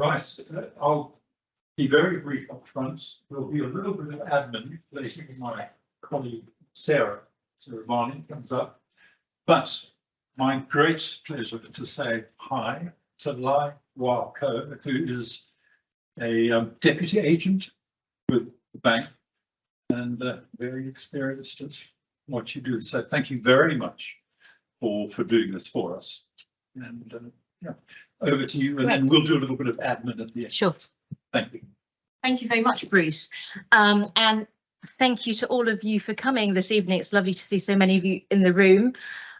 Right, I'll be very brief up front. There'll be a little bit of admin later when my colleague Sarah Varney comes up. But my great pleasure to say hi to Lai Wah Co, who is a deputy agent with the bank and very experienced at what you do. So thank you very much for doing this for us. And yeah, over to you, and then we'll do a little bit of admin at the end. Sure. Thank you. Thank you very much, Bruce. And thank you to all of you for coming this evening. It's lovely to see so many of you in the room.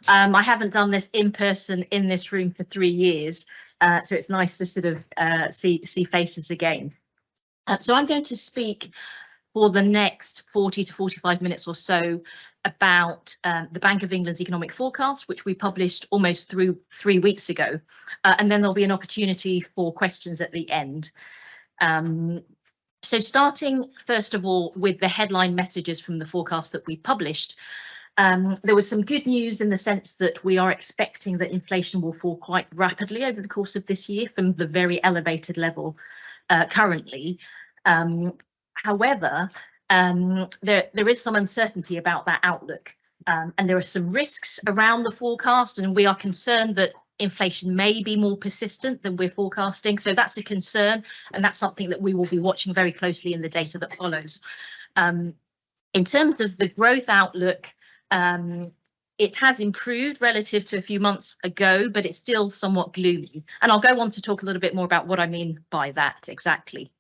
I haven't done this in person in this room for 3 years, so it's nice to sort of see faces again. So I'm going to speak for the next 40 to 45 minutes or so about the Bank of England's economic forecast, which we published almost 3 weeks ago, and then there'll be an opportunity for questions at the end. So starting first of all with the headline messages from the forecast that we published, there was some good news in the sense that we are expecting that inflation will fall quite rapidly over the course of this year from the very elevated level currently. However, there is some uncertainty about that outlook, and there are some risks around the forecast, and we are concerned that inflation may be more persistent than we're forecasting. So that's a concern, and that's something that we will be watching very closely in the data that follows. In terms of the growth outlook, it has improved relative to a few months ago, but it's still somewhat gloomy. And I'll go on to talk a little bit more about what I mean by that exactly.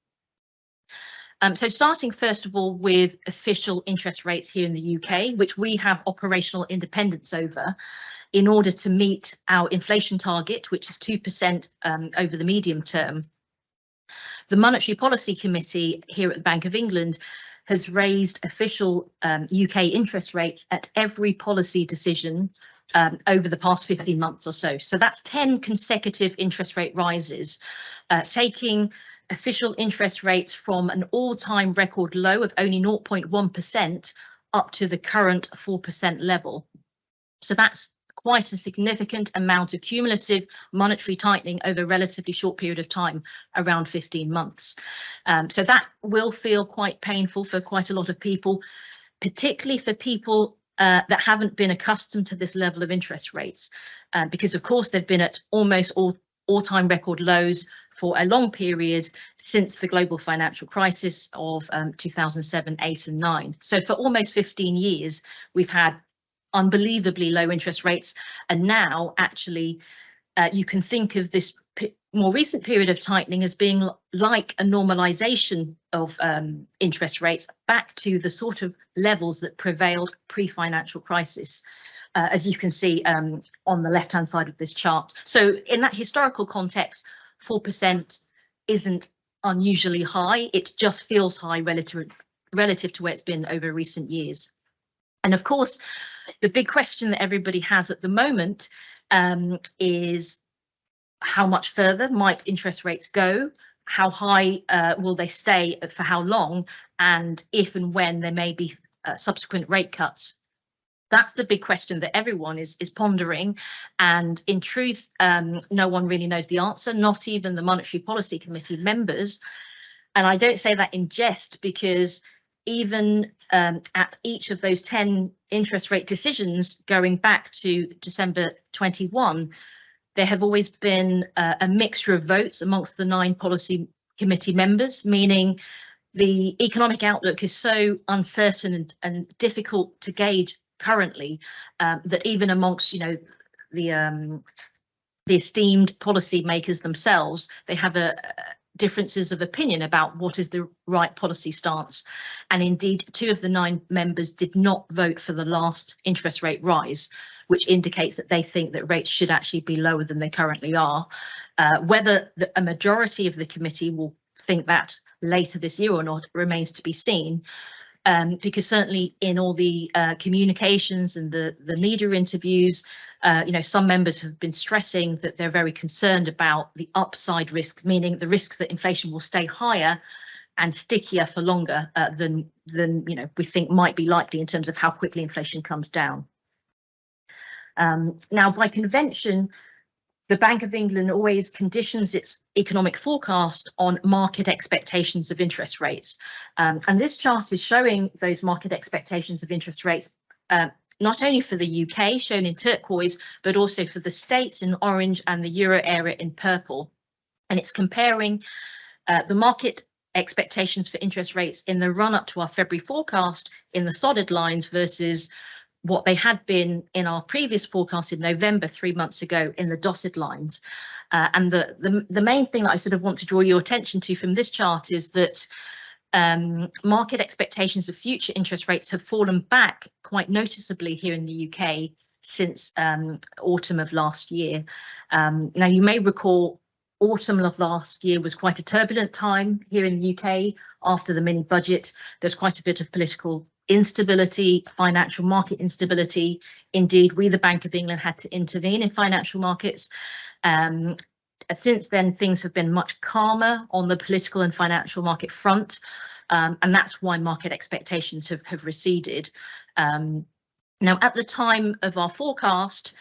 So starting first of all with official interest rates here in the UK, which we have operational independence over in order to meet our inflation target, which is 2% over the medium term. The Monetary Policy Committee here at the Bank of England has raised official UK interest rates at every policy decision over the past 15 months or so. So that's 10 consecutive interest rate rises, taking official interest rates from an all-time record low of only 0.1% up to the current 4% level. So that's quite a significant amount of cumulative monetary tightening over a relatively short period of time, around 15 months. So that will feel quite painful for quite a lot of people, particularly for people that haven't been accustomed to this level of interest rates, because of course they've been at almost all-time record lows for a long period since the global financial crisis of 2007, 8 and 9. So for almost 15 years, we've had unbelievably low interest rates. And now actually you can think of this more recent period of tightening as being like a normalization of interest rates back to the sort of levels that prevailed pre-financial crisis, as you can see on the left-hand side of this chart. So in that historical context, 4% isn't unusually high. It just feels high relative to where it's been over recent years. And of course, the big question that everybody has at the moment is how much further might interest rates go? How high will they stay for how long? And if and when there may be subsequent rate cuts. That's the big question that everyone is pondering. And in truth, no one really knows the answer, not even the Monetary Policy Committee members. And I don't say that in jest, because even at each of those 10 interest rate decisions going back to December 21, there have always been a mixture of votes amongst the 9 policy committee members, meaning the economic outlook is so uncertain and difficult to gauge currently that even amongst, the esteemed policymakers themselves, they have differences of opinion about what is the right policy stance. And indeed, 2 of the 9 members did not vote for the last interest rate rise, which indicates that they think that rates should actually be lower than they currently are. Whether a majority of the committee will think that later this year or not remains to be seen. Because certainly in all the communications and the media interviews, some members have been stressing that they're very concerned about the upside risk, meaning the risk that inflation will stay higher and stickier for longer than we think might be likely in terms of how quickly inflation comes down. Now, by convention, the Bank of England always conditions its economic forecast on market expectations of interest rates. And this chart is showing those market expectations of interest rates, not only for the UK, shown in turquoise, but also for the States in orange and the Euro area in purple. And it's comparing the market expectations for interest rates in the run up to our February forecast in the solid lines versus what they had been in our previous forecast in November 3 months ago in the dotted lines. And the main thing that I sort of want to draw your attention to from this chart is that market expectations of future interest rates have fallen back quite noticeably here in the UK since autumn of last year. Now, you may recall autumn of last year was quite a turbulent time here in the UK after the mini budget. There's quite a bit of political instability, financial market instability. Indeed, we, the Bank of England, had to intervene in financial markets. Since then, things have been much calmer on the political and financial market front, and that's why market expectations have receded. Now, at the time of our forecast,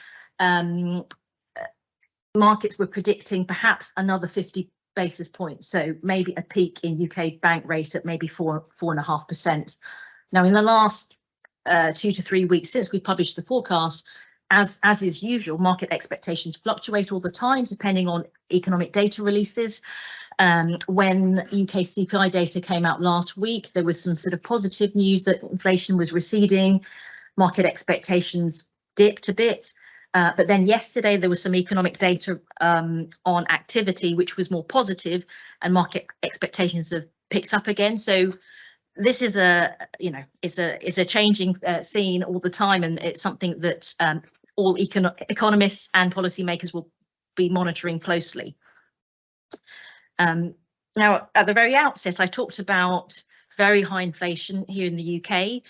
markets were predicting perhaps another 50 basis points, so maybe a peak in UK bank rate at maybe 4.5%. Now, in the last 2 to 3 weeks since we published the forecast, as is usual, market expectations fluctuate all the time, depending on economic data releases. When UK CPI data came out last week, there was some sort of positive news that inflation was receding. Market expectations dipped a bit. But then yesterday there was some economic data on activity, which was more positive, and market expectations have picked up again. So this is is a changing scene all the time, and it's something that all economists and policymakers will be monitoring closely. Now, at the very outset, I talked about very high inflation here in the UK.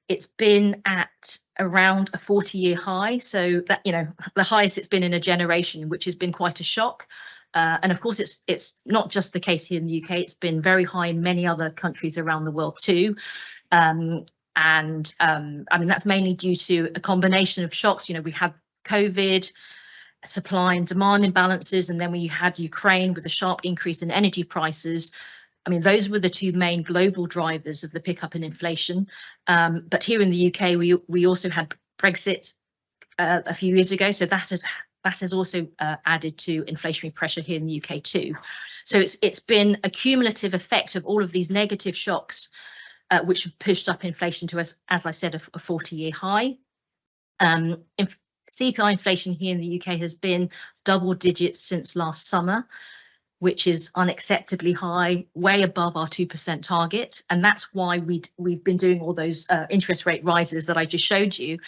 It's been at around a 40-year high, so that, the highest it's been in a generation, which has been quite a shock. And of course, it's not just the case here in the UK. It's been very high in many other countries around the world too. I mean, that's mainly due to a combination of shocks. We had COVID, supply and demand imbalances, and then we had Ukraine with a sharp increase in energy prices. I mean, those were the two main global drivers of the pickup in inflation. But here in the UK, we also had Brexit a few years ago, so that has also added to inflationary pressure here in the UK too. So it's been a cumulative effect of all of these negative shocks, which have pushed up inflation to, as I said, a 40-year high. CPI inflation here in the UK has been double digits since last summer, which is unacceptably high, way above our 2% target. And that's why we've been doing all those interest rate rises that I just showed you.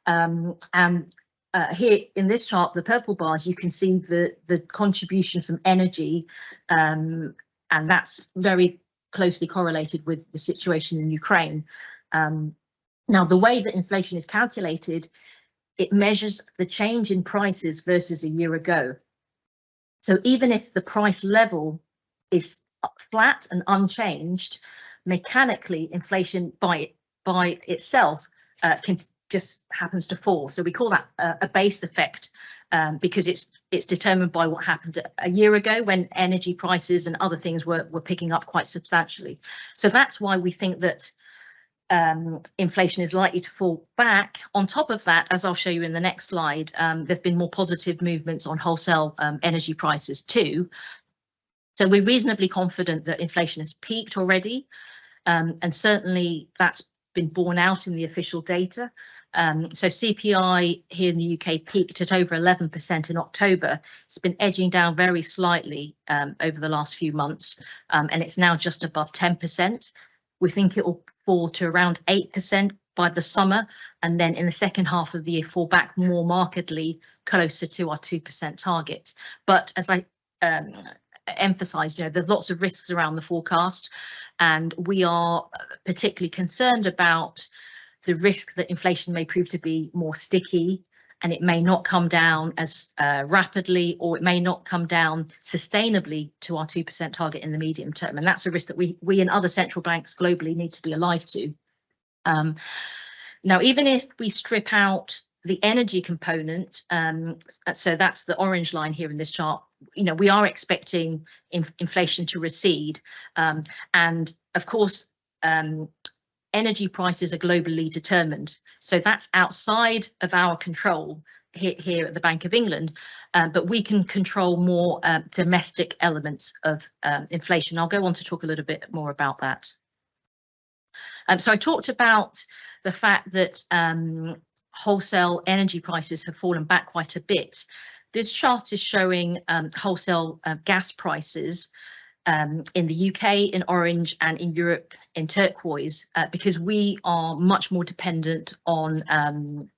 Here in this chart, the purple bars, you can see the contribution from energy, and that's very closely correlated with the situation in Ukraine. Now, the way that inflation is calculated, it measures the change in prices versus a year ago. So even if the price level is flat and unchanged, mechanically inflation by itself just happens to fall. So we call that a base effect, because it's determined by what happened a year ago when energy prices and other things were picking up quite substantially. So that's why we think that inflation is likely to fall back. On top of that, as I'll show you in the next slide, there have been more positive movements on wholesale energy prices too. So we're reasonably confident that inflation has peaked already, and certainly that's been borne out in the official data. So CPI here in the UK peaked at over 11% in October. It's been edging down very slightly over the last few months, and it's now just above 10%. We think it will fall to around 8% by the summer, and then in the second half of the year fall back more markedly closer to our 2% target. But as I emphasised, there's lots of risks around the forecast, and we are particularly concerned about the risk that inflation may prove to be more sticky, and it may not come down as rapidly, or it may not come down sustainably to our 2% target in the medium term. And that's a risk that we and other central banks globally need to be alive to. Now, even if we strip out the energy component, so that's the orange line here in this chart, we are expecting inflation to recede. And of course, energy prices are globally determined. So that's outside of our control here at the Bank of England, but we can control more domestic elements of inflation. I'll go on to talk a little bit more about that. So I talked about the fact that wholesale energy prices have fallen back quite a bit. This chart is showing wholesale gas prices in the UK in orange and in Europe in turquoise, because we are much more dependent on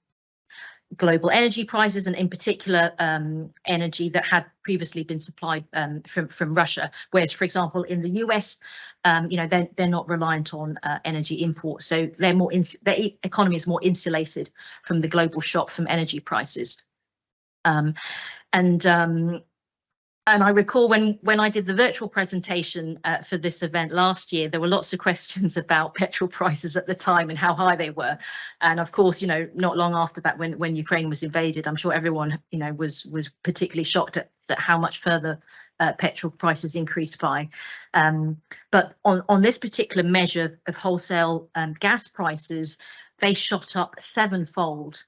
global energy prices, and in particular energy that had previously been supplied from Russia, whereas for example in the US they're not reliant on energy imports, so they're more their economy is more insulated from the global shock from energy prices. And I recall when I did the virtual presentation for this event last year, there were lots of questions about petrol prices at the time and how high they were. And of course, not long after that, when Ukraine was invaded, I'm sure everyone, was particularly shocked at how much further petrol prices increased by. But on this particular measure of wholesale gas prices, they shot up sevenfold,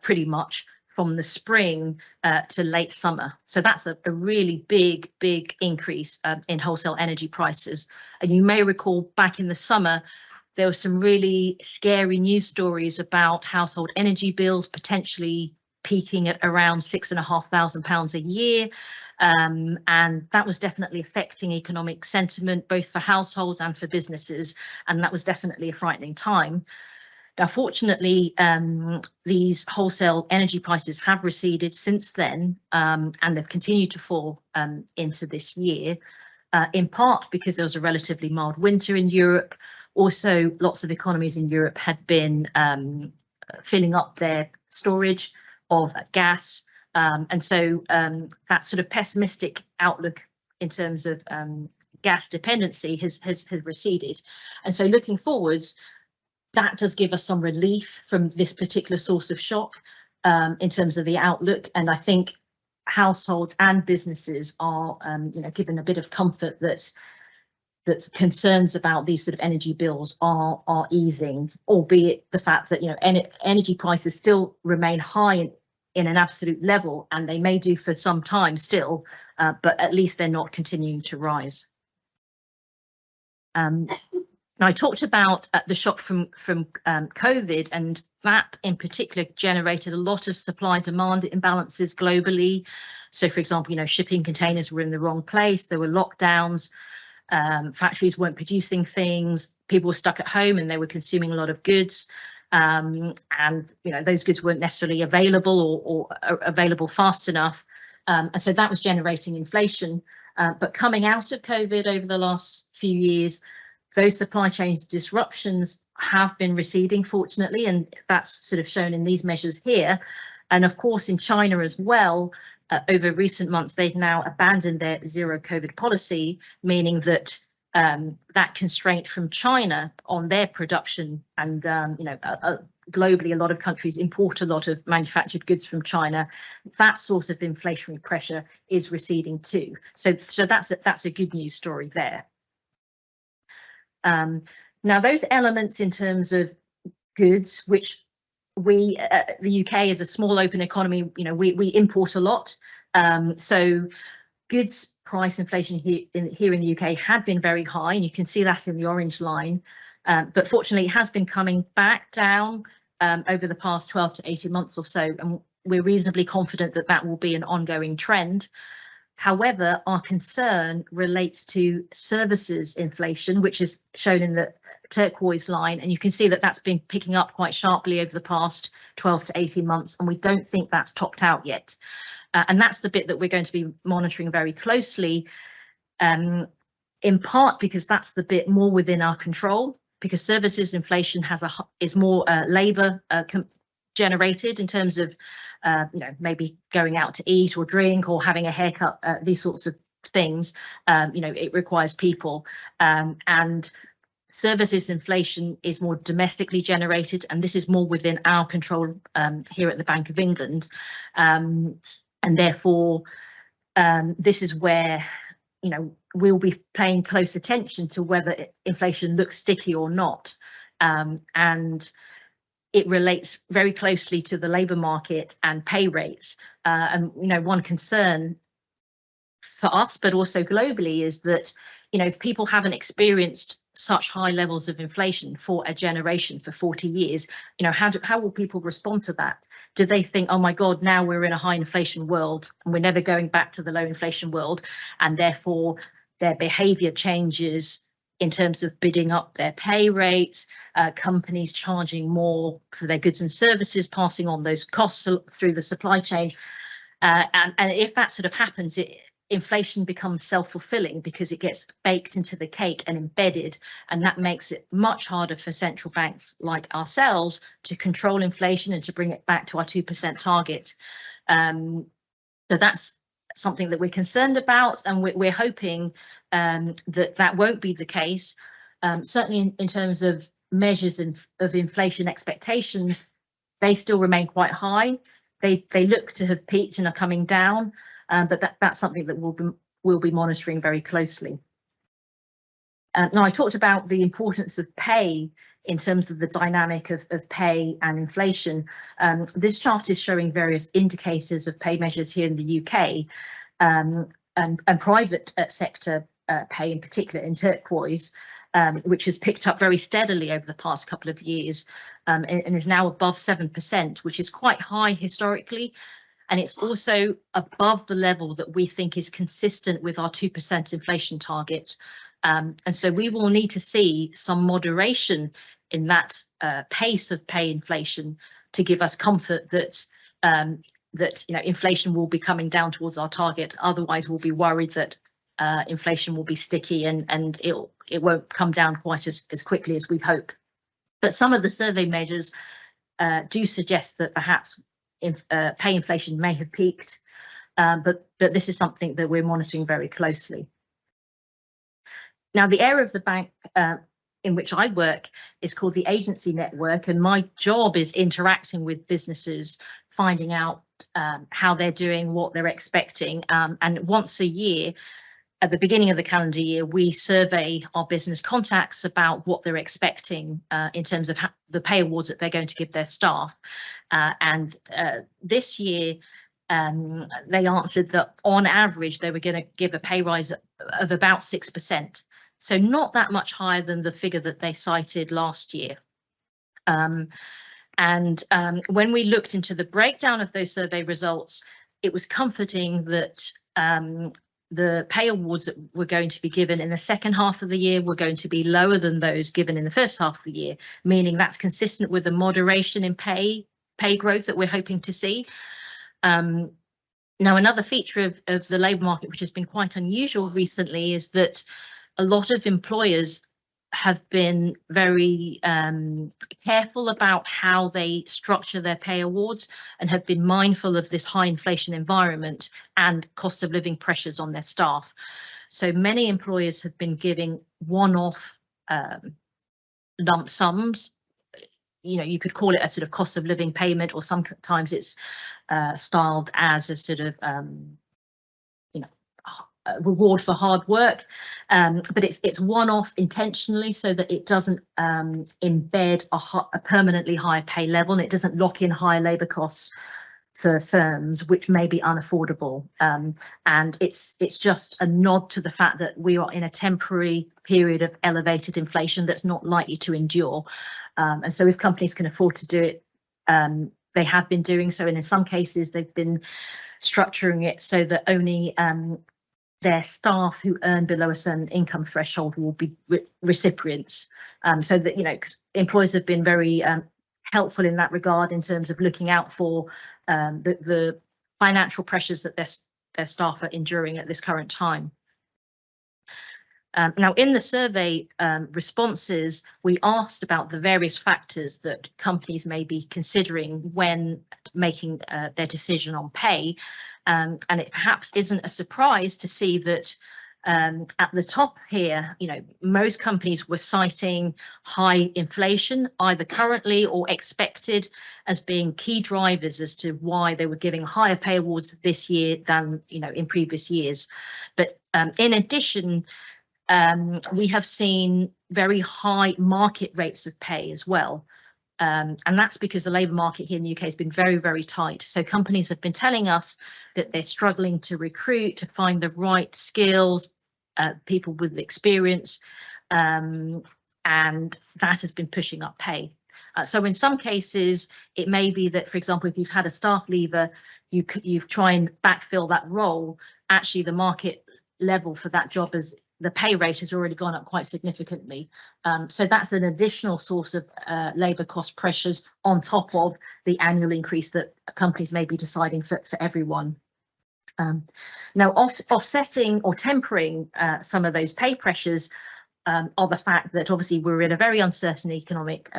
pretty much, from the spring to late summer. So that's a really big increase in wholesale energy prices. And you may recall back in the summer, there were some really scary news stories about household energy bills potentially peaking at around £6,500 a year. And that was definitely affecting economic sentiment, both for households and for businesses. And that was definitely a frightening time. Now, fortunately, these wholesale energy prices have receded since then, and they've continued to fall into this year, in part because there was a relatively mild winter in Europe. Also, lots of economies in Europe had been filling up their storage of gas. And so that sort of pessimistic outlook in terms of gas dependency has receded. And so looking forwards, that does give us some relief from this particular source of shock in terms of the outlook. And I think households and businesses are given a bit of comfort that concerns about these sort of energy bills are easing, albeit the fact that energy prices still remain high in an absolute level, and they may do for some time still, but at least they're not continuing to rise. Now, I talked about the shock from COVID, and that in particular generated a lot of supply-demand imbalances globally. So, for example, shipping containers were in the wrong place, there were lockdowns, factories weren't producing things, people were stuck at home and they were consuming a lot of goods, and those goods weren't necessarily available or available fast enough, and so that was generating inflation. But coming out of COVID over the last few years, those supply chain disruptions have been receding, fortunately, and that's sort of shown in these measures here. And of course, in China as well, over recent months, they've now abandoned their zero COVID policy, meaning that that constraint from China on their production, and globally, a lot of countries import a lot of manufactured goods from China. That source of inflationary pressure is receding too. So that's a good news story there. Now, those elements in terms of goods, which we, the UK is a small open economy, we import a lot. So goods price inflation here in the UK had been very high, and you can see that in the orange line. But fortunately, it has been coming back down over the past 12 to 18 months or so, and we're reasonably confident that that will be an ongoing trend. However, our concern relates to services inflation, which is shown in the turquoise line, and you can see that that's been picking up quite sharply over the past 12 to 18 months, and we don't think that's topped out yet. And that's the bit that we're going to be monitoring very closely, in part because that's the bit more within our control, because services inflation is more labour generated in terms of maybe going out to eat or drink or having a haircut, these sorts of things. It requires people, and Services inflation is more domestically generated, and this is more within our control here at the Bank of England. And therefore, this is where, you know, we'll be paying close attention to whether inflation looks sticky or not. And it relates very closely to the labour market and pay rates. And, you know, one concern for us, but also globally, is that, you know, if people haven't experienced such high levels of inflation for a generation, for 40 years, you know, how will people respond to that? Do they think, oh my God, now we're in a high inflation world and we're never going back to the low inflation world, and therefore their behaviour changes in terms of bidding up their pay rates, companies charging more for their goods and services, passing on those costs through the supply chain. And if that sort of happens, inflation becomes self-fulfilling because it gets baked into the cake and embedded, and that makes it much harder for central banks like ourselves to control inflation and to bring it back to our 2% target. So that's something that we're concerned about, and we're hoping that won't be the case. Certainly in terms of measures of inflation expectations, they still remain quite high. They look to have peaked and are coming down. But that's something that we'll be monitoring very closely. Now, I talked about the importance of pay in terms of the dynamic of pay and inflation. This chart is showing various indicators of pay measures here in the UK, and private sector pay in particular in turquoise, which has picked up very steadily over the past couple of years, and is now above 7%, which is quite high historically. And it's also above the level that we think is consistent with our 2% inflation target. And so we will need to see some moderation in that pace of pay inflation to give us comfort that that, you know, inflation will be coming down towards our target. Otherwise, we'll be worried that inflation will be sticky and it won't come down quite as quickly as we hope. But some of the survey measures do suggest that perhaps pay inflation may have peaked, but this is something that we're monitoring very closely. Now, the area of the bank in which I work is called the agency network, and my job is interacting with businesses, finding out how they're doing, what they're expecting, and once a year, at the beginning of the calendar year, we survey our business contacts about what they're expecting in terms of the pay awards that they're going to give their staff. And this year, they answered that on average, they were going to give a pay rise of about 6%. So not that much higher than the figure that they cited last year. And when we looked into the breakdown of those survey results, it was comforting that the pay awards that were going to be given in the second half of the year were going to be lower than those given in the first half of the year, meaning that's consistent with the moderation in pay growth that we're hoping to see. Now, another feature of the labour market, which has been quite unusual recently, is that a lot of employers have been very careful about how they structure their pay awards and have been mindful of this high inflation environment and cost of living pressures on their staff. So many employers have been giving one-off lump sums. You know, you could call it a sort of cost of living payment, or sometimes it's styled as a sort of reward for hard work, but it's one-off intentionally so that it doesn't embed a permanently higher pay level, and it doesn't lock in higher labour costs for firms which may be unaffordable. And it's just a nod to the fact that we are in a temporary period of elevated inflation that's not likely to endure. And so if companies can afford to do it, they have been doing so, and in some cases they've been structuring it so that only their staff who earn below a certain income threshold will be recipients, so that, you know, employers have been very helpful in that regard in terms of looking out for the financial pressures that their staff are enduring at this current time. Now, in the survey responses, we asked about the various factors that companies may be considering when making their decision on pay. And it perhaps isn't a surprise to see that At the top here, most companies were citing high inflation, either currently or expected, as being key drivers as to why they were giving higher pay awards this year than in previous years. But in addition, we have seen very high market rates of pay as well. And that's because the labour market here in the UK has been very, very tight. So companies have been telling us that they're struggling to recruit, to find the right skills, people with experience, and that has been pushing up pay. So in some cases, it may be that, for example, if you've had a staff leaver, you try and backfill that role. Actually, the market level for that job is the pay rate has already gone up quite significantly. So that's an additional source of labour cost pressures on top of the annual increase that companies may be deciding for everyone. Now, offsetting or tempering some of those pay pressures are the fact that obviously we're in a very uncertain economic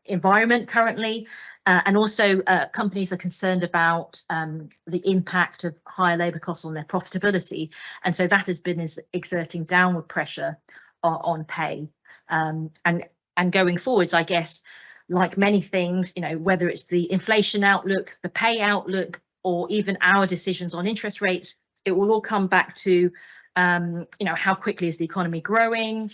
environment currently, and also companies are concerned about the impact of higher labour costs on their profitability, and so that has been exerting downward pressure on pay. And going forwards, I guess, like many things, whether it's the inflation outlook, the pay outlook, or even our decisions on interest rates, it will all come back to how quickly is the economy growing,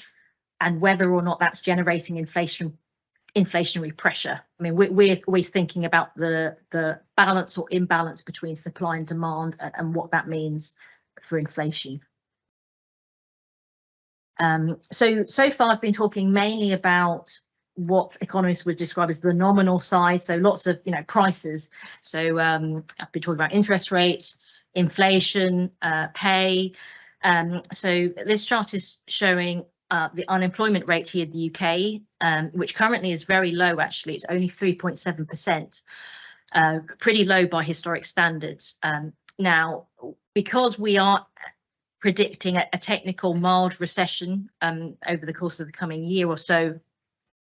and whether or not that's generating inflationary pressure. I mean, we're always thinking about the balance or imbalance between supply and demand and what that means for inflation. So far I've been talking mainly about what economists would describe as the nominal side, so lots of prices. So I've been talking about interest rates, inflation, pay. So this chart is showing the unemployment rate here in the UK, which currently is very low. Actually, it's only 3.7%, pretty low by historic standards. Now, because we are predicting a technical mild recession over the course of the coming year or so,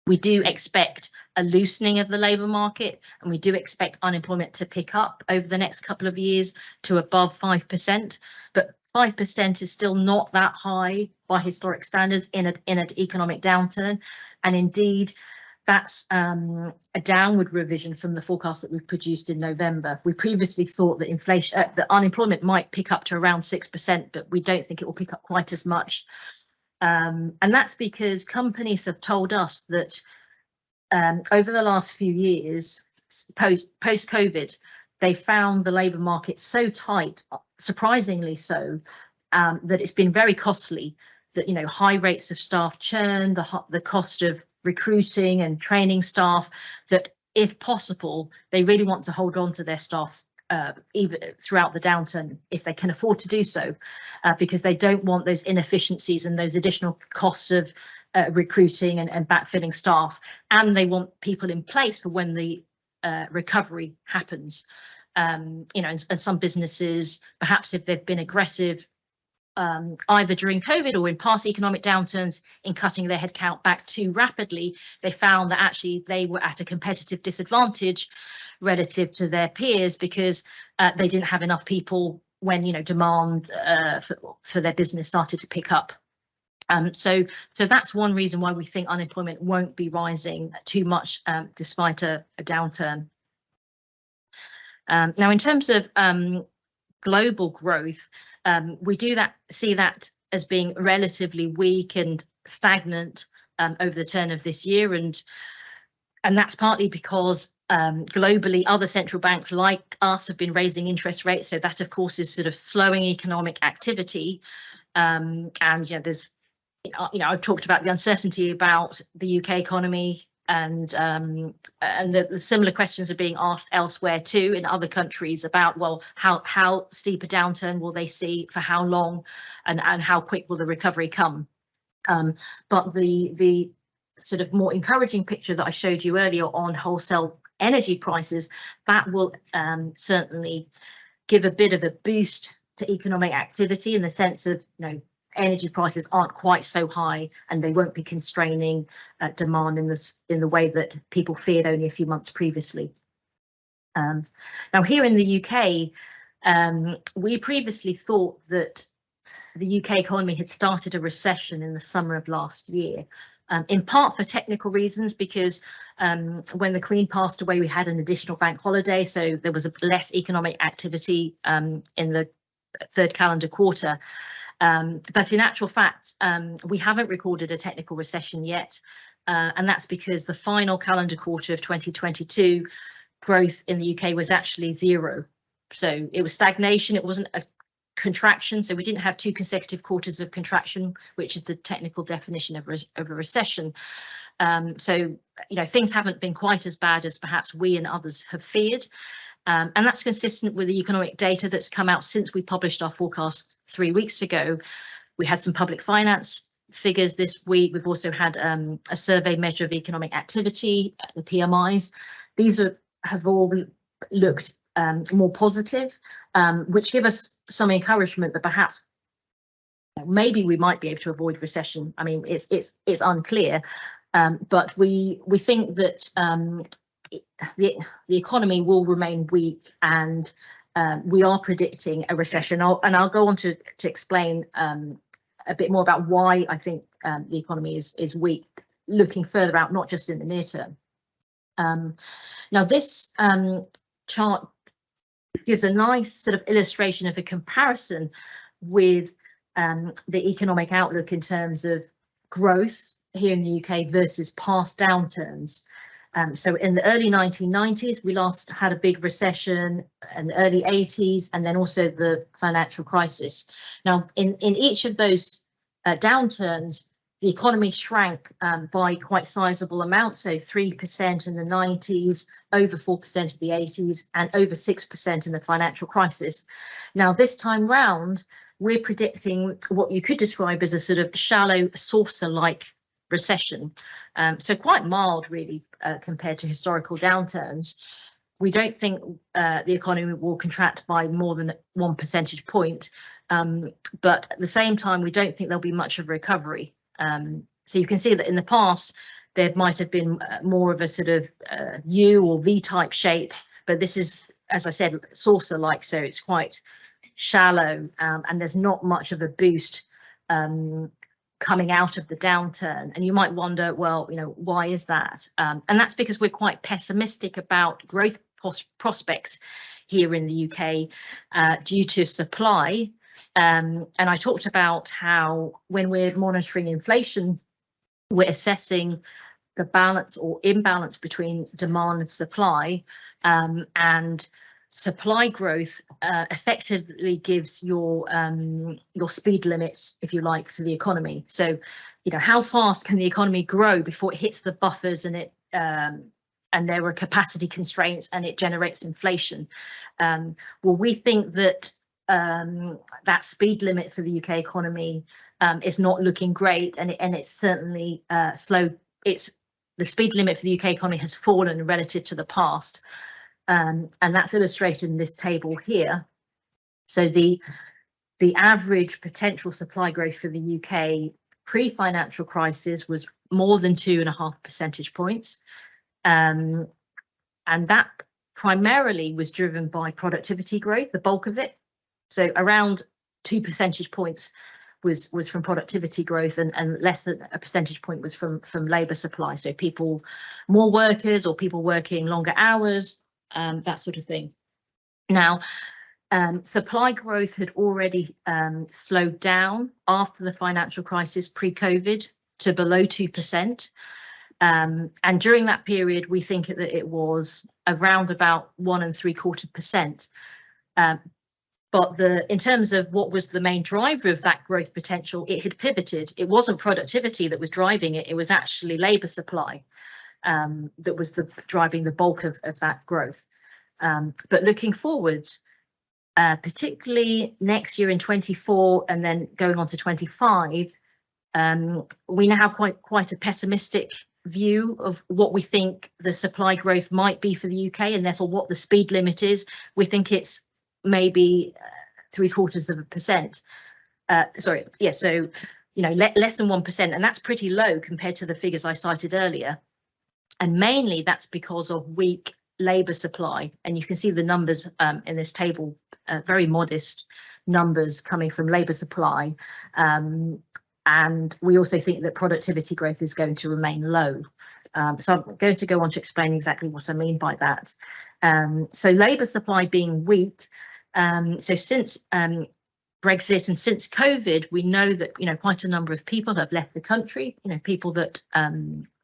we do expect a loosening of the labour market, and we do expect unemployment to pick up over the next couple of years to above 5%. But 5% is still not that high by historic standards in an economic downturn, and indeed that's a downward revision from the forecast that we've produced in November. We previously thought that the unemployment might pick up to around 6%, but we don't think it will pick up quite as much. And that's because companies have told us that over the last few years, post-COVID, they found the labour market so tight, surprisingly so, that it's been very costly. That high rates of staff churn, the cost of recruiting and training staff, that if possible, they really want to hold on to their staff even throughout the downturn if they can afford to do so, because they don't want those inefficiencies and those additional costs of recruiting and backfilling staff, and they want people in place for when the recovery happens. And some businesses, perhaps if they've been aggressive either during COVID or in past economic downturns in cutting their headcount back too rapidly, they found that actually they were at a competitive disadvantage relative to their peers because they didn't have enough people when demand for their business started to pick up. So that's one reason why we think unemployment won't be rising too much despite a downturn. Now, in terms of global growth, we see that as being relatively weak and stagnant over the turn of this year, and that's partly because globally other central banks like us have been raising interest rates, so that of course is sort of slowing economic activity. And there's I've talked about the uncertainty about the UK economy, and the similar questions are being asked elsewhere too in other countries about, well, how steep a downturn will they see, for how long, and how quick will the recovery come. But the sort of more encouraging picture that I showed you earlier on wholesale energy prices, that will certainly give a bit of a boost to economic activity in the sense of energy prices aren't quite so high and they won't be constraining demand in the way that people feared only a few months previously. Now here in the UK, we previously thought that the UK economy had started a recession in the summer of last year, in part for technical reasons, because when the Queen passed away, we had an additional bank holiday, so there was less economic activity in the third calendar quarter. But in actual fact, we haven't recorded a technical recession yet, and that's because the final calendar quarter of 2022 growth in the UK was actually 0. So it was stagnation, it wasn't a contraction, so we didn't have 2 consecutive quarters of contraction, which is the technical definition of a recession. So, you know, things haven't been quite as bad as perhaps we and others have feared. And that's consistent with the economic data that's come out since we published our forecast 3 weeks ago. We had some public finance figures this week. We've also had a survey measure of economic activity, the PMIs. These have all looked more positive, which give us some encouragement that perhaps maybe we might be able to avoid recession. I mean, it's unclear, but we think that the economy will remain weak, and we are predicting a recession. I'll go on to explain a bit more about why I think the economy is weak, looking further out, not just in the near term. Now, this chart gives a nice sort of illustration of a comparison with the economic outlook in terms of growth here in the UK versus past downturns. So in the early 1990s, we last had a big recession, in the early 80s, and then also the financial crisis. Now, in each of those downturns, the economy shrank by quite sizable amounts, so 3% in the 90s, over 4% in the 80s, and over 6% in the financial crisis. Now, this time round, we're predicting what you could describe as a sort of shallow saucer-like recession. So quite mild, really, compared to historical downturns. We don't think the economy will contract by more than 1 percentage point, but at the same time, we don't think there'll be much of a recovery. So you can see that in the past, there might have been more of a sort of U or V type shape, but this is, as I said, saucer-like, so it's quite shallow, and there's not much of a boost coming out of the downturn. And you might wonder, well, you know, why is that? And that's because we're quite pessimistic about growth prospects here in the UK due to supply. And I talked about how when we're monitoring inflation, we're assessing the balance or imbalance between demand and supply, and supply growth effectively gives your speed limit, if you like, for the economy. So, you know, how fast can the economy grow before it hits the buffers and and there are capacity constraints and it generates inflation? Well, we think that that speed limit for the UK economy is not looking great, and it's certainly slow. The speed limit for the UK economy has fallen relative to the past. And that's illustrated in this table here. So the average potential supply growth for the UK pre-financial crisis was more than 2.5 percentage points. And that primarily was driven by productivity growth, the bulk of it. So around 2 percentage points was from productivity growth, and less than a percentage point was from labour supply. So more workers or people working longer hours, that sort of thing. Now, supply growth had already slowed down after the financial crisis pre-COVID to below 2%. And during that period, we think that it was around about 1.75%. But in terms of what was the main driver of that growth potential, it had pivoted. It wasn't productivity that was driving it. It was actually labour supply that was driving the bulk of that growth. But looking forwards, particularly next year in 24 and then going on to 25, we now have quite a pessimistic view of what we think the supply growth might be for the UK, and therefore what the speed limit is. We think it's maybe 0.75%. Sorry, yeah, so, you know, less than 1%, and that's pretty low compared to the figures I cited earlier. And mainly that's because of weak labour supply. And you can see the numbers in this table, very modest. numbers coming from labour supply. And we also think that productivity growth is going to remain low. So I'm going to go on to explain exactly what I mean by that. So labour supply being weak. So since Brexit and since COVID, we know that, quite a number of people have left the country, people that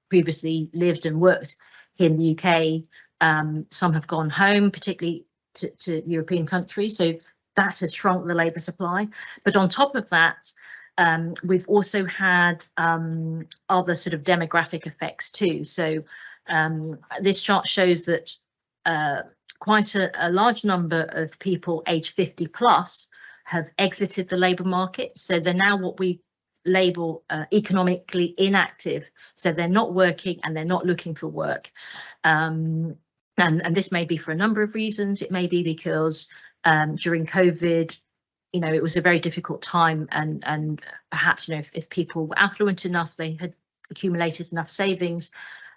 previously lived and worked in the UK. Some have gone home, particularly to European countries. So that has shrunk the labour supply. But on top of that, we've also had other sort of demographic effects too. So this chart shows that quite a large number of people aged 50 plus have exited the labour market. So they're now what we label economically inactive. So they're not working and they're not looking for work. And this may be for a number of reasons. It may be because during COVID, it was a very difficult time, and perhaps, if people were affluent enough, they had accumulated enough savings,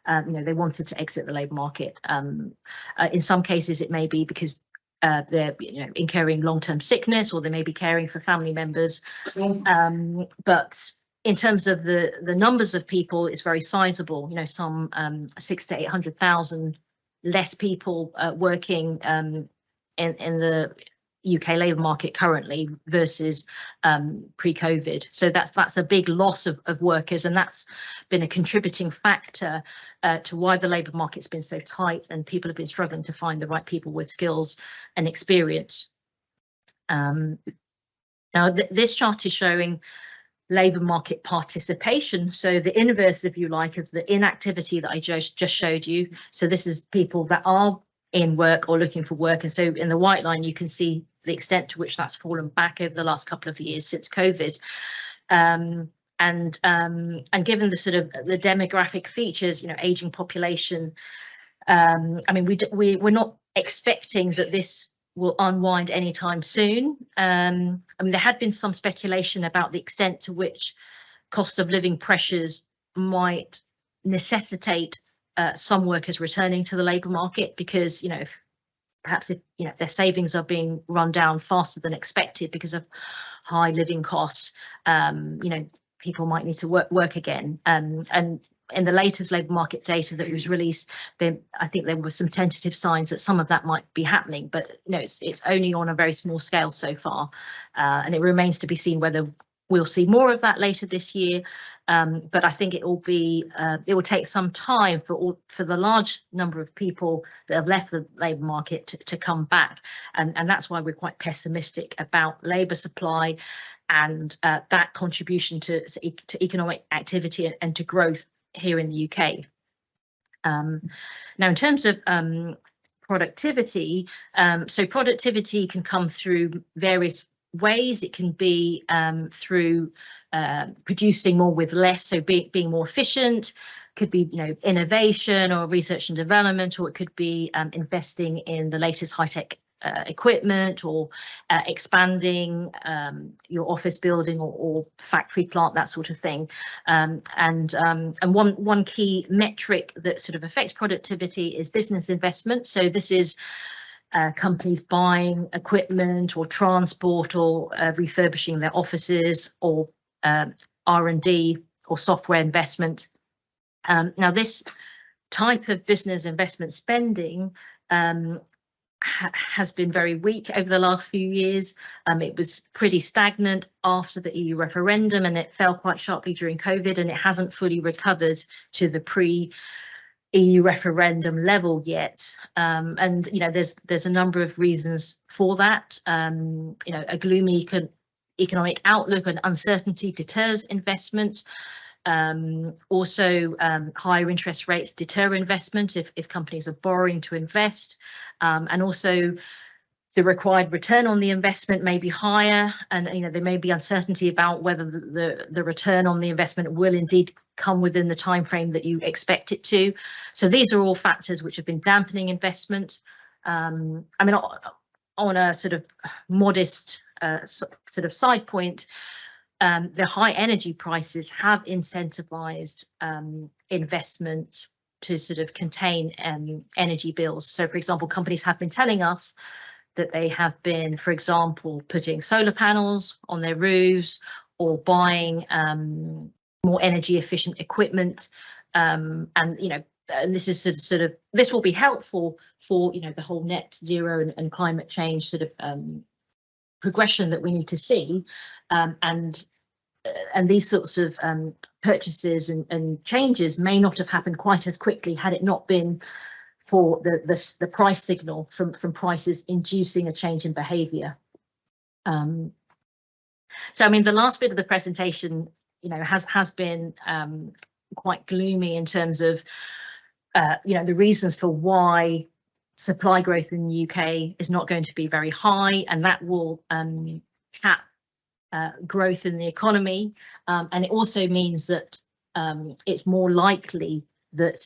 they wanted to exit the labour market. In some cases, it may be because they're incurring long-term sickness, or they may be caring for family members. But in terms of the numbers of people, it's very sizable. Some 600,000 to 800,000 less people working in the UK labour market currently versus pre-COVID. So that's a big loss of workers, and that's been a contributing factor to why the labour market's been so tight and people have been struggling to find the right people with skills and experience. Now this chart is showing labour market participation. So the inverse, if you like, of the inactivity that I just showed you. So this is people that are in work or looking for work. And so in the white line, you can see the extent to which that's fallen back over the last couple of years since COVID. And given the sort of the demographic features, aging population, I mean, we're not expecting that this will unwind anytime soon. I mean, there had been some speculation about the extent to which cost of living pressures might necessitate some workers returning to the labour market, because if their savings are being run down faster than expected because of high living costs, people might need to work again. And in the latest labour market data that was released, I think there were some tentative signs that some of that might be happening, but it's only on a very small scale so far, and it remains to be seen whether we'll see more of that later this year. But I think it will take some time for the large number of people that have left the labour market to come back, and that's why we're quite pessimistic about labour supply and that contribution to economic activity and to growth here in the UK. Now, in terms of productivity, so productivity can come through various ways. It can be through producing more with less, so being more efficient. Could be innovation or research and development, or it could be investing in the latest high-tech equipment, or expanding your office building or factory plant, that sort of thing. And one key metric that sort of affects productivity is business investment. So this is companies buying equipment or transport or refurbishing their offices, or R&D or software investment. Now, this type of business investment spending has been very weak over the last few years. It was pretty stagnant after the EU referendum, and it fell quite sharply during COVID, and it hasn't fully recovered to the pre-EU referendum level yet. And there's a number of reasons for that. A gloomy economic outlook and uncertainty deters investment. Also, higher interest rates deter investment if companies are borrowing to invest, and also the required return on the investment may be higher, and there may be uncertainty about whether the return on the investment will indeed come within the time frame that you expect it to. So these are all factors which have been dampening investment. I mean, on a sort of modest sort of side point, the high energy prices have incentivized investment to sort of contain energy bills. So, for example, companies have been telling us that they have been, for example, putting solar panels on their roofs or buying more energy efficient equipment. And, you know, and this is this will be helpful for, you know, the whole net zero and climate change sort of progression that we need to see. And these sorts of purchases and changes may not have happened quite as quickly had it not been for the price signal from prices inducing a change in behaviour. So I mean, the last bit of the presentation, you know, has been quite gloomy in terms of you know, the reasons for why supply growth in the UK is not going to be very high, and that will cap growth in the economy, and it also means that it's more likely that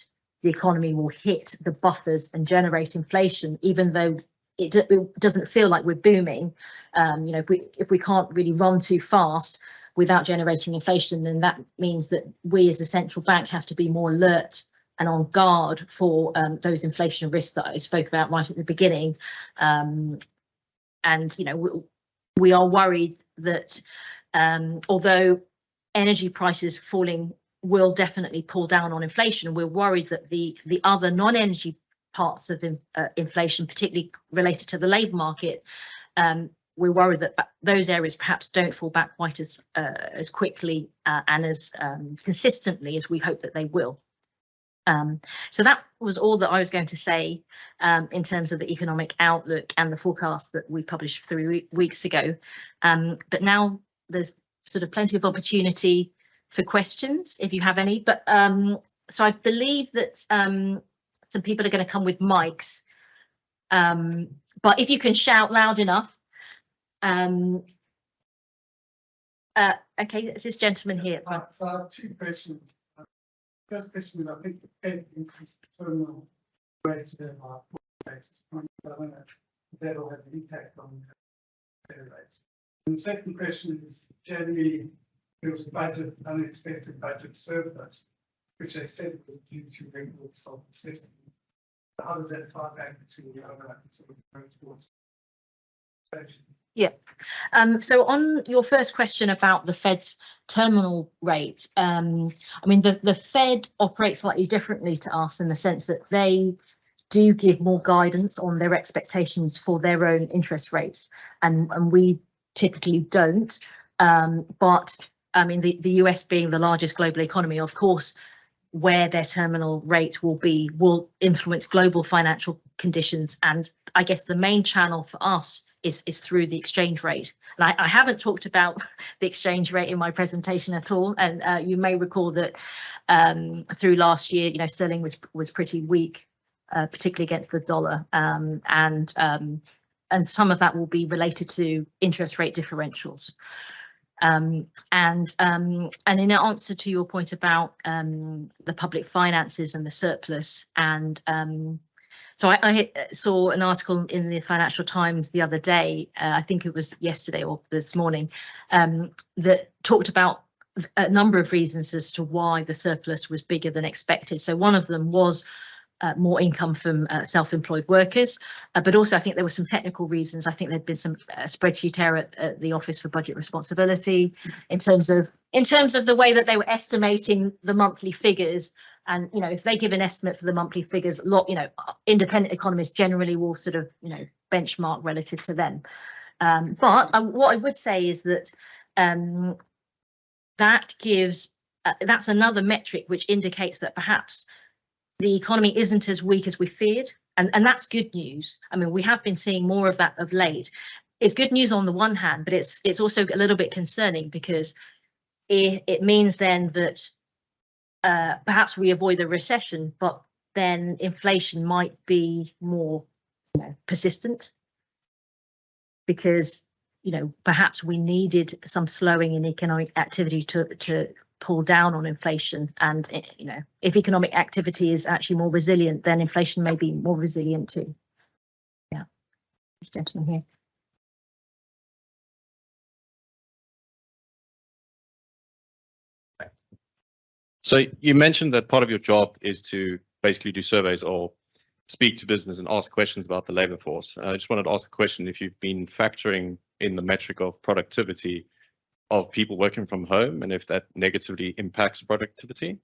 the economy will hit the buffers and generate inflation, even though it doesn't feel like we're booming. You know, if we can't really run too fast without generating inflation, then that means that we as a central bank have to be more alert and on guard for those inflation risks that I spoke about right at the beginning. And you know, we are worried that although energy prices falling will definitely pull down on inflation, we're worried that the other non-energy parts of inflation, particularly related to the labour market, we're worried that those areas perhaps don't fall back quite as quickly and as consistently as we hope that they will. So that was all that I was going to say in terms of the economic outlook and the forecast that we published 3 weeks ago. But now there's sort of plenty of opportunity for questions if you have any. But so I believe that some people are going to come with mics. But if you can shout loud enough. Okay, it's this gentleman here. So I have 2 questions. First question is, I think the Fed increased the terminal rate to 4 basis points. I don't know if that will have an impact on the Fed rates. And the second question is, January, there was a unexpected budget surplus, which they said was due to records of the system. How does that tie back to the other sort of growth towards inflation? Yeah. So on your first question about the Fed's terminal rate, I mean, the Fed operates slightly differently to us in the sense that they do give more guidance on their expectations for their own interest rates, and we typically don't. But I mean, the US being the largest global economy, of course, where their terminal rate will influence global financial conditions. And I guess the main channel for us is through the exchange rate. And I haven't talked about the exchange rate in my presentation at all. And you may recall that through last year, you know, sterling was pretty weak, particularly against the dollar. And some of that will be related to interest rate differentials. And in answer to your point about the public finances and the surplus, and so I saw an article in the Financial Times the other day, I think it was yesterday or this morning, that talked about a number of reasons as to why the surplus was bigger than expected. So one of them was more income from self-employed workers, but also I think there were some technical reasons. I think there'd been some spreadsheet error at the Office for Budget Responsibility in terms of the way that they were estimating the monthly figures. And you know, if they give an estimate for the monthly figures, you know, independent economists generally will sort of, you know, benchmark relative to them. But what I would say is that that gives that's another metric which indicates that perhaps the economy isn't as weak as we feared, and that's good news. I mean, we have been seeing more of that of late. It's good news on the one hand, but it's also a little bit concerning because it means then that perhaps we avoid a recession, but then inflation might be more, you know, persistent because, you know, perhaps we needed some slowing in economic activity to pull down on inflation. And, you know, if economic activity is actually more resilient, then inflation may be more resilient too. Yeah, this gentleman here. So you mentioned that part of your job is to basically do surveys or speak to business and ask questions about the labor force. I just wanted to ask a question if you've been factoring in the metric of productivity of people working from home and if that negatively impacts productivity.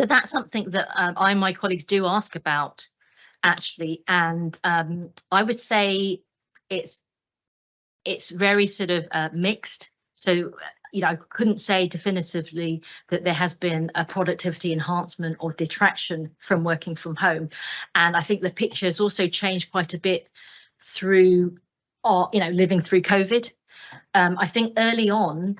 So that's something that I and my colleagues do ask about, actually, and I would say it's very sort of mixed. So, you know, I couldn't say definitively that there has been a productivity enhancement or detraction from working from home. And I think the picture has also changed quite a bit through, you know, living through COVID. I think early on,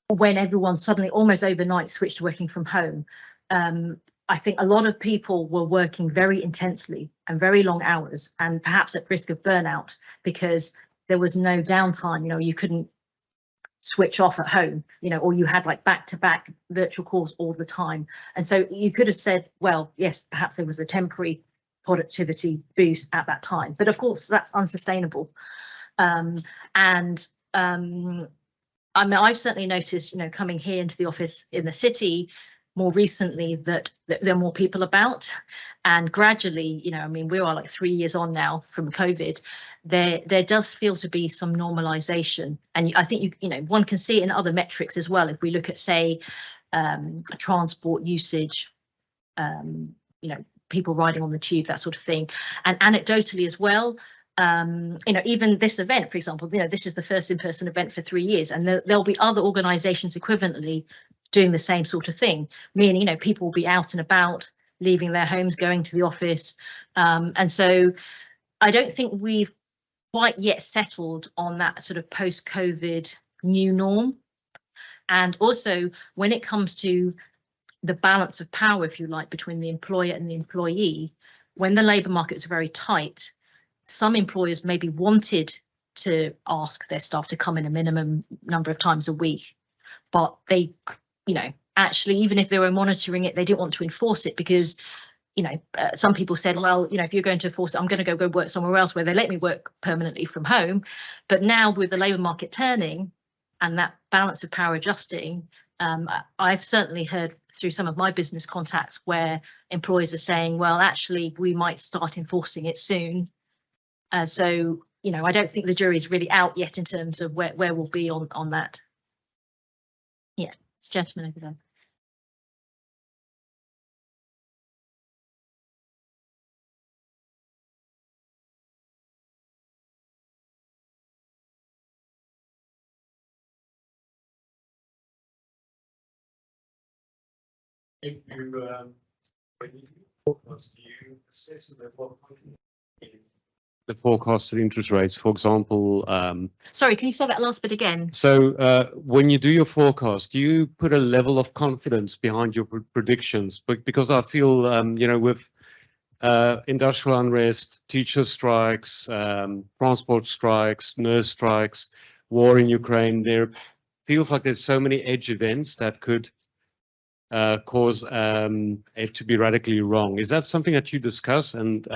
when everyone suddenly almost overnight switched to working from home, I think a lot of people were working very intensely and very long hours and perhaps at risk of burnout because there was no downtime. You know, you couldn't switch off at home, you know, or you had like back-to-back virtual calls all the time. And so you could have said, well, yes, perhaps there was a temporary productivity boost at that time, but of course that's unsustainable. I mean, I've certainly noticed, you know, coming here into the office in the city more recently that there are more people about, and gradually, you know, I mean, we are like 3 years on now from COVID. There does feel to be some normalization, and I think you know one can see it in other metrics as well. If we look at, say, transport usage, you know, people riding on the tube, that sort of thing, and anecdotally as well. You know, even this event, for example, you know, this is the first in-person event for 3 years, and there'll be other organisations equivalently doing the same sort of thing, meaning, you know, people will be out and about, leaving their homes, going to the office. And so I don't think we've quite yet settled on that sort of post-COVID new norm. And also, when it comes to the balance of power, if you like, between the employer and the employee, when the labour markets are very tight, some employers maybe wanted to ask their staff to come in a minimum number of times a week, but they, you know, actually, even if they were monitoring it, they didn't want to enforce it because, you know, some people said, well, you know, if you're going to enforce it, I'm going to go work somewhere else where they let me work permanently from home. But now with the labour market turning and that balance of power adjusting, I've certainly heard through some of my business contacts where employers are saying, well, actually, we might start enforcing it soon. So, you know, I don't think the jury's really out yet in terms of where we'll be on that. Yeah, it's gentleman over there. If you, when you forecast, do you assess at what point the forecasted interest rates, for example? Sorry, can you say that last bit again? So when you do your forecast, do you put a level of confidence behind your predictions? But because I feel, you know, with industrial unrest, teacher strikes, transport strikes, nurse strikes, war in Ukraine, there feels like there's so many edge events that could cause it to be radically wrong. Is that something that you discuss? And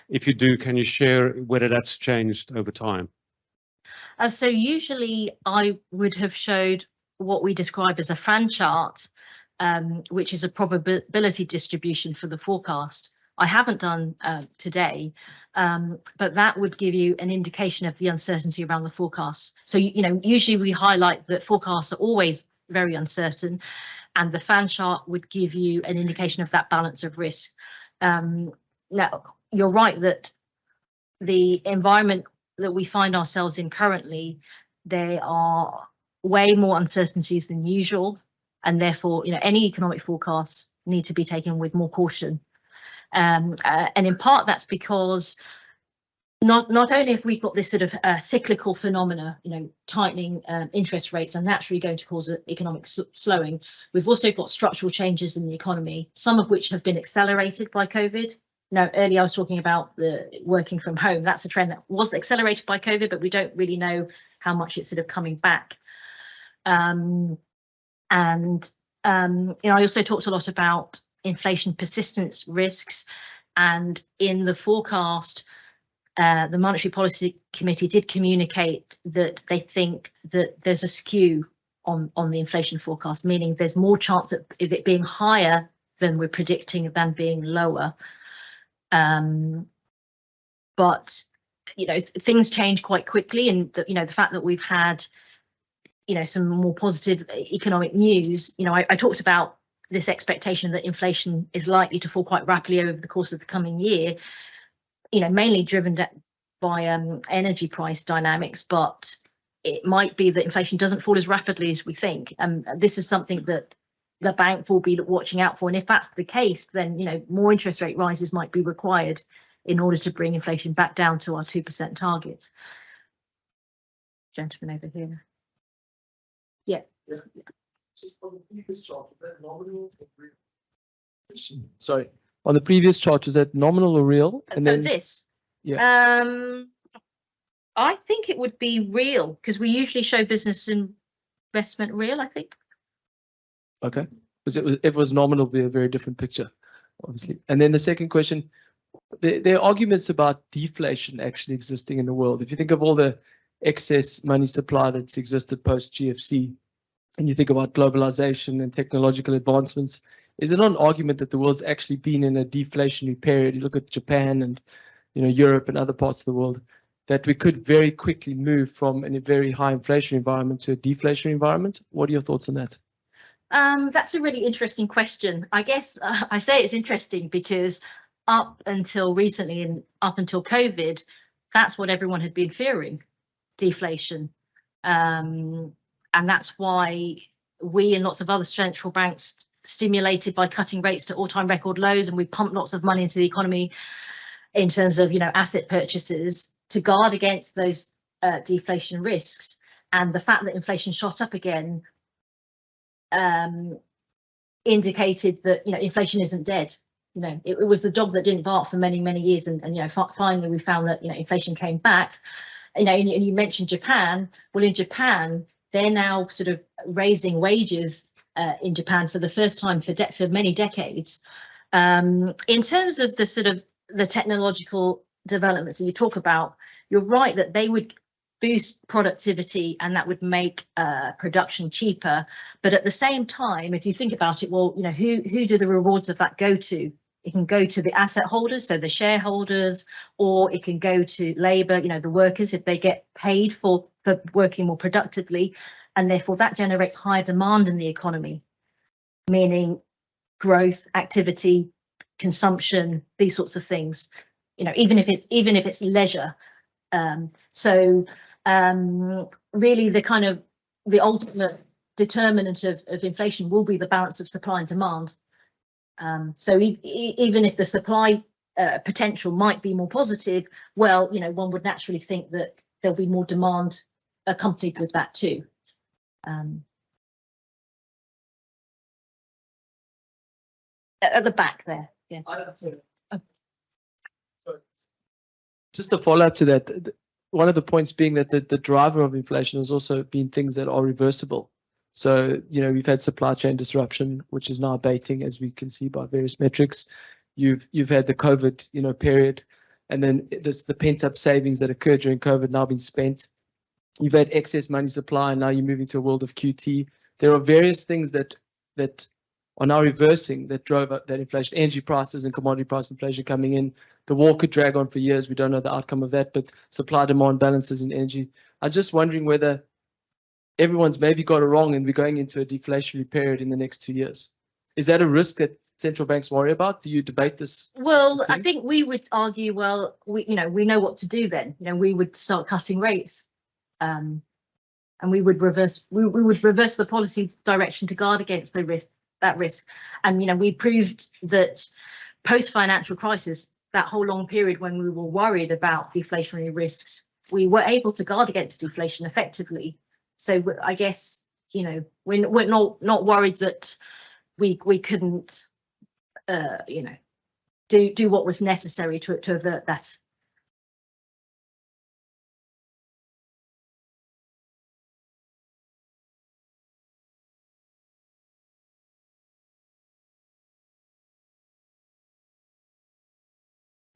if you do, can you share whether that's changed over time? So usually I would have showed what we describe as a fan chart, which is a probability distribution for the forecast. I haven't done today, but that would give you an indication of the uncertainty around the forecast. So, you know, usually we highlight that forecasts are always very uncertain, and the fan chart would give you an indication of that balance of risk. Now, you're right that the environment that we find ourselves in currently, there are way more uncertainties than usual, and therefore, you know, any economic forecasts need to be taken with more caution. And in part, that's because not only have we got this sort of cyclical phenomena, you know, tightening interest rates are naturally going to cause an economic slowing. We've also got structural changes in the economy, some of which have been accelerated by COVID. Now, earlier I was talking about the working from home. That's a trend that was accelerated by COVID, but we don't really know how much it's sort of coming back. You know, I also talked a lot about inflation persistence risks, and in the forecast, the Monetary Policy Committee did communicate that they think that there's a skew on the inflation forecast, meaning there's more chance of it being higher than we're predicting than being lower. But things change quite quickly, and the fact that we've had some more positive economic news. I talked about this expectation that inflation is likely to fall quite rapidly over the course of the coming year, mainly driven by energy price dynamics, but it might be that inflation doesn't fall as rapidly as we think. This is something that the bank will be watching out for. And if that's the case, then, more interest rate rises might be required in order to bring inflation back down to our 2% target. Gentleman over here. Yeah. Sorry, on the previous chart, was that nominal or real? And then this. Yeah. I think it would be real, because we usually show business investment real, I think. Okay, because if it was nominal, it'd be a very different picture, obviously. And then the second question, there are arguments about deflation actually existing in the world. If you think of all the excess money supply that's existed post GFC, and you think about globalization and technological advancements, is it not an argument that the world's actually been in a deflationary period? You look at Japan and Europe and other parts of the world, that we could very quickly move from a very high inflation environment to a deflationary environment. What are your thoughts on that? That's a really interesting question. I guess I say it's interesting because up until recently and up until COVID, that's what everyone had been fearing, deflation. And that's why we and lots of other central banks, stimulated by cutting rates to all-time record lows, and we pumped lots of money into the economy in terms of asset purchases to guard against those deflation risks. And the fact that inflation shot up again indicated that inflation isn't dead. It was the dog that didn't bark for many years, and finally we found that inflation came back. And you mentioned Japan. Well, in Japan, they're now sort of raising wages in Japan for the first time for many decades. In terms of the sort of the technological developments that you talk about, you're right that they would boost productivity and that would make production cheaper. But at the same time, if you think about it, well, who do the rewards of that go to? It can go to the asset holders, so the shareholders, or it can go to labour, the workers, if they get paid for working more productively, and therefore that generates higher demand in the economy, meaning growth, activity, consumption, these sorts of things. Even if it's leisure. Really, the ultimate determinant of inflation will be the balance of supply and demand. So even if the supply potential might be more positive, well, one would naturally think that there'll be more demand accompanied with that too. At the back there, yeah. Just a follow-up to that, one of the points being that the driver of inflation has also been things that are reversible. So, we've had supply chain disruption, which is now abating, as we can see by various metrics. You've had the COVID, period, and then the pent-up savings that occurred during COVID now been spent. You've had excess money supply, and now you're moving to a world of QT. There are various things that are now reversing that drove up that inflation, energy prices and commodity price inflation coming in. The war could drag on for years. We don't know the outcome of that, but supply-demand balances in energy. I'm just wondering whether everyone's maybe got it wrong and we're going into a deflationary period in the next 2 years. Is that a risk that central banks worry about? Do you debate this? Well, I think we would argue, well, we know what to do then. We would start cutting rates, and we would reverse the policy direction to guard against that risk. And we proved that post-financial crisis, that whole long period when we were worried about deflationary risks, we were able to guard against deflation effectively. So I guess we're not worried that we couldn't do what was necessary to avert that.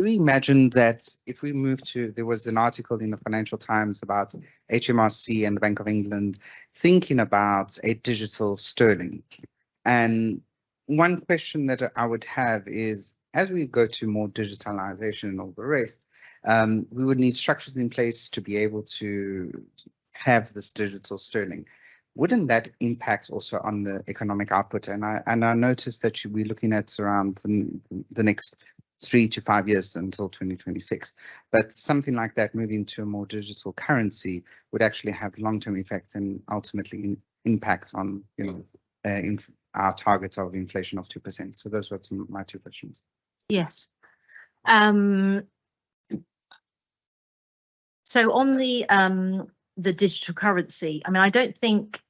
We imagine that if we move to, there was an article in the Financial Times about HMRC and the Bank of England thinking about a digital sterling. And one question that I would have is, as we go to more digitalization and all the rest, we would need structures in place to be able to have this digital sterling. Wouldn't that impact also on the economic output? And I noticed that you'll be looking at around the next 3 to 5 years until 2026. But something like that moving to a more digital currency would actually have long-term effects and ultimately impact on, our target of inflation of 2%. So those were my two questions. Yes. So on the digital currency, I mean, I don't think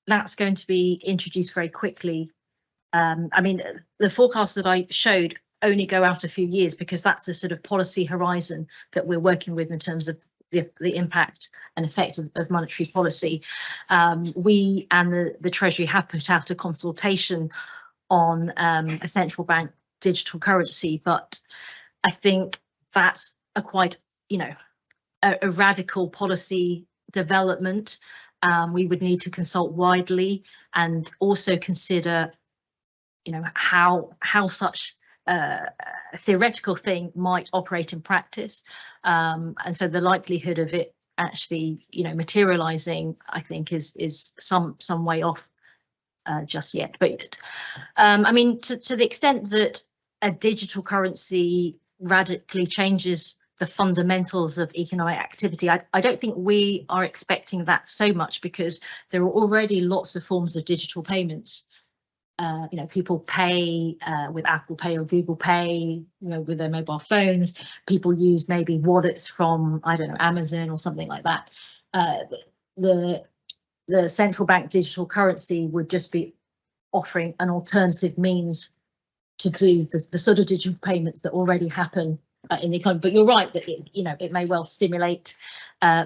that's going to be introduced very quickly. I mean, the forecasts that I showed only go out a few years because that's the sort of policy horizon that we're working with in terms of the impact and effect of monetary policy. We and the Treasury have put out a consultation on a central bank digital currency, but I think that's a quite, a radical policy development. We would need to consult widely and also consider, how such a theoretical thing might operate in practice. And so the likelihood of it actually, materializing, I think is some way off just yet. But I mean, to the extent that a digital currency radically changes the fundamentals of economic activity, I don't think we are expecting that so much because there are already lots of forms of digital payments. People pay with Apple Pay or Google Pay, with their mobile phones. People use maybe wallets from, I don't know, Amazon or something like that. The central bank digital currency would just be offering an alternative means to do the sort of digital payments that already happen in the economy. But you're right that it may well stimulate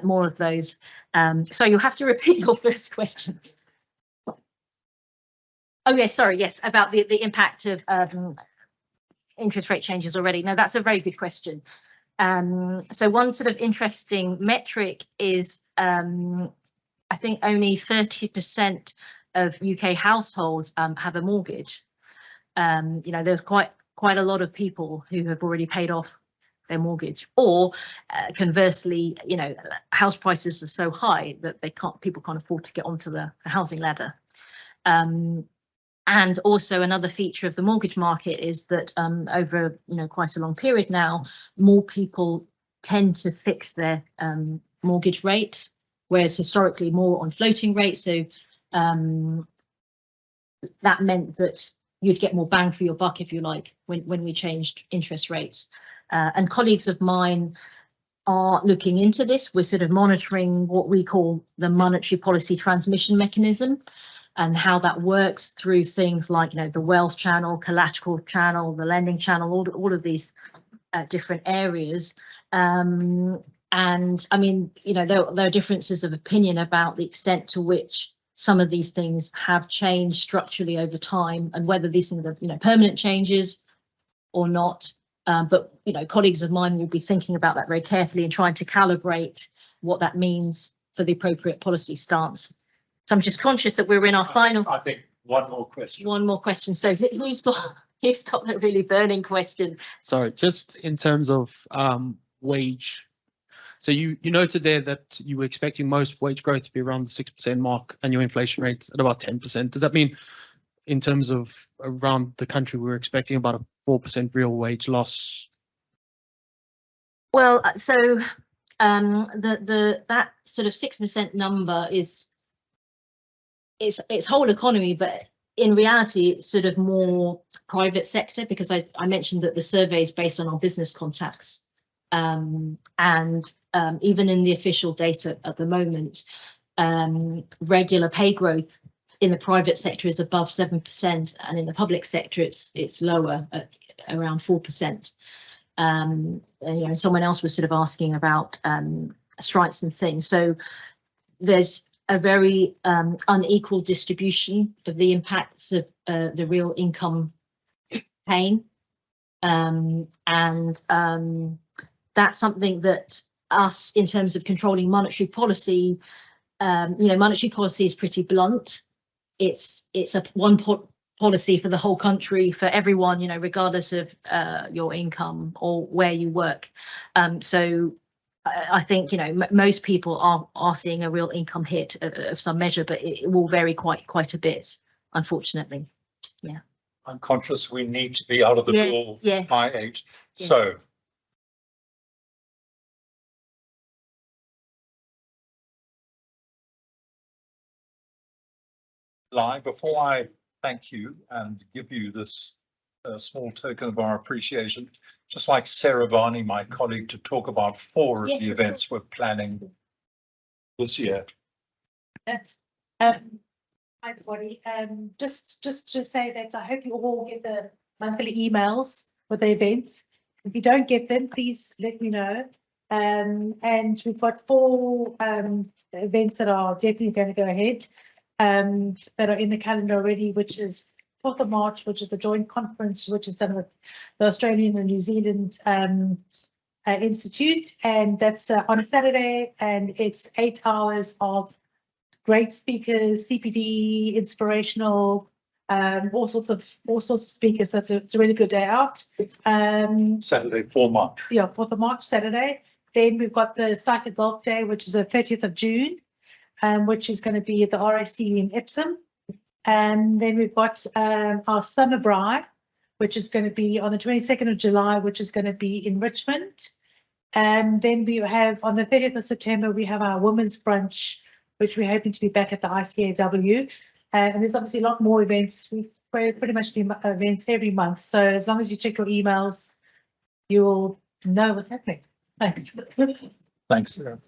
more of those. So you'll have to repeat your first question. Oh yes, sorry, yes, about the impact of interest rate changes already. No, that's a very good question. So one sort of interesting metric is I think only 30% of UK households have a mortgage. There's quite a lot of people who have already paid off their mortgage, or conversely, house prices are so high that people can't afford to get onto the housing ladder. And also another feature of the mortgage market is that over quite a long period now, more people tend to fix their mortgage rates, whereas historically more on floating rates. So that meant that you'd get more bang for your buck, if you like, when we changed interest rates. And colleagues of mine are looking into this. We're sort of monitoring what we call the monetary policy transmission mechanism, and how that works through things like, the wealth channel, collateral channel, the lending channel, all of these different areas. And I mean, there are differences of opinion about the extent to which some of these things have changed structurally over time, and whether these things are, permanent changes or not. But colleagues of mine will be thinking about that very carefully and trying to calibrate what that means for the appropriate policy stance. So I'm just conscious that we're in our final. I think one more question. One more question. So who's got that really burning question? Sorry, just in terms of wage. So you noted there that you were expecting most wage growth to be around the 6% mark and your inflation rate at about 10%. Does that mean in terms of around the country, we're expecting about a 4% real wage loss? Well, so that sort of 6% number is it's whole economy, but in reality, it's sort of more private sector, because I mentioned that the survey is based on our business contacts. And even in the official data at the moment, regular pay growth in the private sector is above 7%, and in the public sector it's lower at around 4%. Someone else was sort of asking about strikes and things. So there's a very unequal distribution of the impacts of the real income pain, and that's something that us, in terms of controlling monetary policy, monetary policy is pretty blunt. It's a policy for the whole country, for everyone, you know, regardless of your income or where you work. So I think, you know, most people are seeing a real income hit of some measure, but it will vary quite a bit, unfortunately. Yeah. I'm conscious we need to be out of the door Yes. by 8. Yes. So Lai, before I thank you and give you this small token of our appreciation, just like Sarah Varney, my colleague, to talk about 4 of Yes, the of events we're planning this year. Hi, everybody. Just to say that I hope you all get the monthly emails with the events. If you don't get them, please let me know. And we've got 4 events that are definitely going to go ahead, that are in the calendar already, which is 4th of March, which is the joint conference, which is done with the Australian and New Zealand Institute, and that's on a Saturday, and it's 8 hours of great speakers, CPD, inspirational, all sorts of speakers. So it's a really good day out. Saturday, 4 March. Yeah, 4th of March, Saturday. Then we've got the SAICA Golf Day, which is the 30th of June, which is going to be at the RAC in Epsom. And then we've got our Summer Braai, which is going to be on the 22nd of July, which is going to be in Richmond. And then we have on the 30th of September, we have our Women's Brunch, which we're hoping to be back at the ICAW. And there's obviously a lot more events. We pretty much do events every month. So as long as you check your emails, you'll know what's happening. Thanks. Thanks, Sarah.